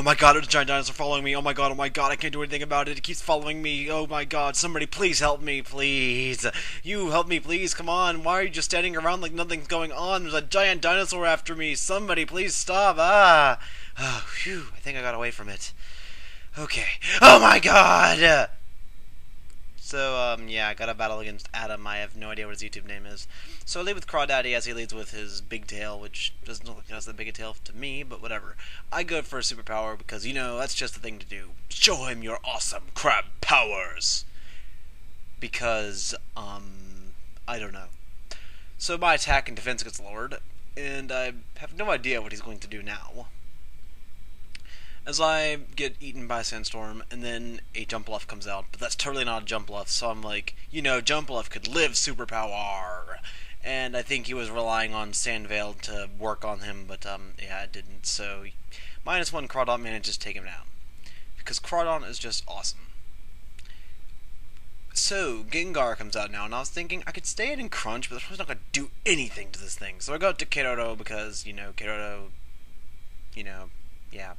my god, there's a giant dinosaur following me. Oh my god, I can't do anything about it. It keeps following me. Oh my god, somebody please help me, please. You help me, please. Come on. Why are you just standing around like nothing's going on? There's a giant dinosaur after me. Somebody please stop. Ah. Oh, phew. I think I got away from it. Okay. Oh my god! So, yeah, I got a battle against Adam. I have no idea what his YouTube name is. So I lead with Crawdaddy as he leads with his big tail, which doesn't look like it has that big a tail to me, but whatever. I go for a superpower because, you know, that's just the thing to do. Show him your awesome crab powers! Because, I don't know. So my attack and defense gets lowered, and I have no idea what he's going to do now. As I get eaten by a sandstorm, and then a jump bluff comes out, but that's totally not a jump bluff, so I'm like, you know, jump bluff could live superpower, and I think he was relying on Sandvale to work on him, but, yeah, it didn't, so -1 Crawdon manages to take him down, because Crawdon is just awesome. So, Gengar comes out now, and I was thinking I could stay in and crunch, but I'm not going to do anything to this thing, so I go to Kerodo, because, you know, Kerodo, you know, yeah.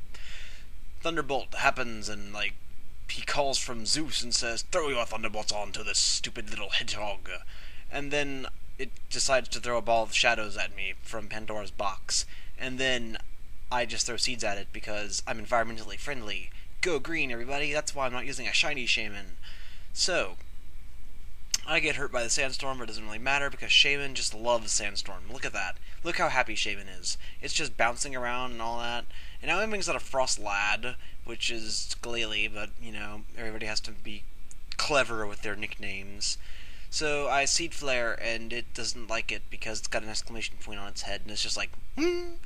Thunderbolt happens, and, like, he calls from Zeus and says, throw your thunderbolts onto this stupid little hedgehog. And then it decides to throw a ball of shadows at me from Pandora's box. And then I just throw seeds at it because I'm environmentally friendly. Go green, everybody. That's why I'm not using a shiny shaman. So, I get hurt by the sandstorm, but it doesn't really matter because Shaman just loves sandstorm. Look at that. Look how happy Shaman is. It's just bouncing around and all that. And now Eming's got a Frost Lad, which is Glalie, but, you know, everybody has to be clever with their nicknames. So I Seed Flare, and it doesn't like it because it's got an exclamation point on its head, and it's just like, and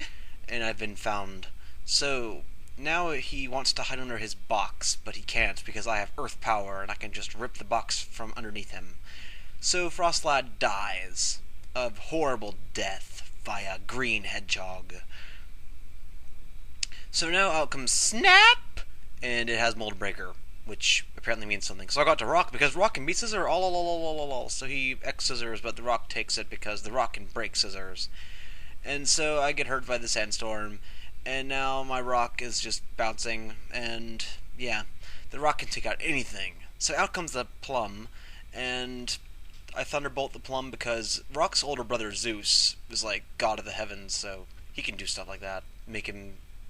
I've been found. So now he wants to hide under his box, but he can't because I have Earth Power, and I can just rip the box from underneath him. So Frostlad dies of horrible death via Green Hedgehog. So now out comes Snap, and it has Mold Breaker, which apparently means something. So I got to Rock because Rock can beat Scissor. So he X Scissors, but the Rock takes it because the Rock can break Scissors. And so I get hurt by the Sandstorm, and now my Rock is just bouncing, and yeah, the Rock can take out anything. So out comes the Plum, and I Thunderbolt the Plum because Rock's older brother Zeus is like God of the Heavens, so he can do stuff like that.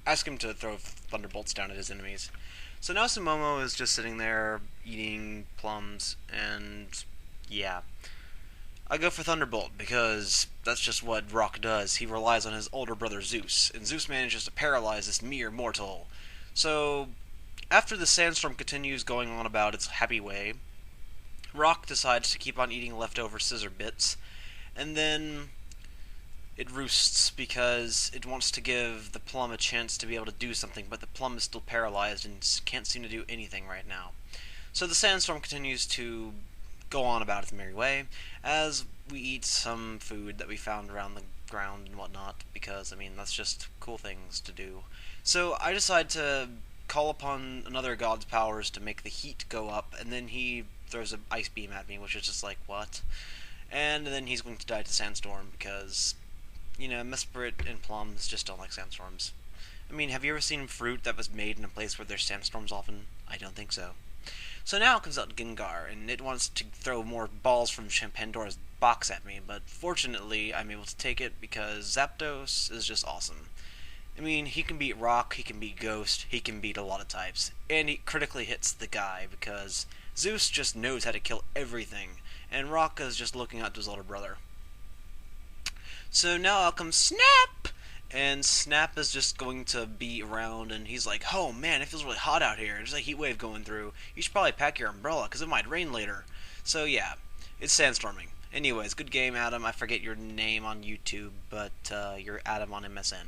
Ask him to throw Thunderbolts down at his enemies. So now Sumomo is just sitting there eating plums, and yeah. I go for Thunderbolt because that's just what Rock does. He relies on his older brother Zeus, and Zeus manages to paralyze this mere mortal. So, after the sandstorm continues going on about its happy way, Rock decides to keep on eating leftover scissor bits, and then it roosts because it wants to give the Plum a chance to be able to do something, but the Plum is still paralyzed and can't seem to do anything right now. So the sandstorm continues to go on about its merry way as we eat some food that we found around the ground and whatnot, because, I mean, that's just cool things to do. So I decide to call upon another god's powers to make the heat go up, and then he throws an ice beam at me, which is just like, what? And then he's going to die to sandstorm because, you know, Mesprit and plums just don't like sandstorms. I mean, have you ever seen fruit that was made in a place where there's sandstorms often? I don't think so. So now comes out Gengar, and it wants to throw more balls from Pandora's box at me, but fortunately I'm able to take it because Zapdos is just awesome. I mean, he can beat Rock, he can beat Ghost, he can beat a lot of types, and he critically hits the guy because Zeus just knows how to kill everything, and Rock is just looking out to his older brother. So now out comes Snap! And Snap is just going to be around, and he's like, oh man, it feels really hot out here. There's a heat wave going through. You should probably pack your umbrella, because it might rain later. So yeah, it's sandstorming. Anyways, good game, Adam. I forget your name on YouTube, but you're Adam on MSN.